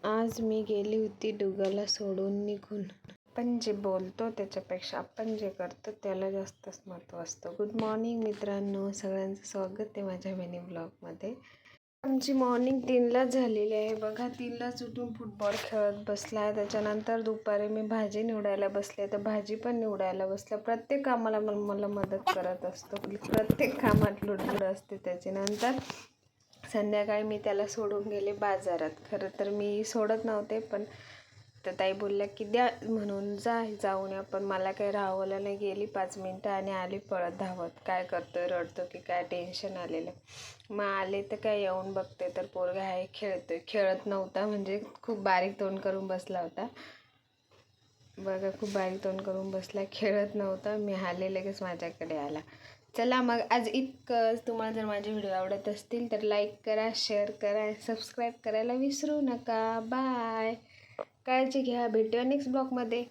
आज मी गेली होती डुग्गाला सोडून निघून. आपण जे बोलतो त्याच्यापेक्षा आपण जे करतो त्याला जास्तच महत्त्व असतं. गुड मॉर्निंग मित्रांनो, सगळ्यांचं स्वागत आहे माझ्या मिनी ब्लॉगमध्ये. आमची मॉर्निंग 3लाच झालेली आहे बघा. 3लाच उठून फुटबॉल खेळत बसला आहे. त्याच्यानंतर दुपारी मी भाजी निवडायला बसले तर भाजी पण निवडायला बसलं. प्रत्येक कामाला मला मदत करत असतो. प्रत्येक कामात लुडबुड असते त्याची. नंतर संध्याकाळी मी त्याला सोडून गेले बाजारात. खरं तर मी सोडत नव्हते, पण तर ताई बोलल्या की द्या म्हणून जाऊन या. पण मला काही राहवलं नाही. गेली 5 मिनटं आणि आली पळत धावत. काय करतोय, रडतो की काय, टेन्शन आलेलं. मग आले तर काय येऊन बघते तर पोरगा आहे खेळतोय. खेळत नव्हता म्हणजे खूप बारीक तोंड करून बसला होता बघा. खूप बारीक तोंड करून बसला, खेळत नव्हता. मी आले लगेच माझ्याकडे आला. चला मग आज इतकंच. तुम्हाला जर माझे व्हिडिओ आवडत असतील तर लाईक करा, शेअर करा आणि सबस्क्राईब करायला विसरू नका. बाय. काळजी घ्या. भेटूया नेक्स्ट ब्लॉगमध्ये.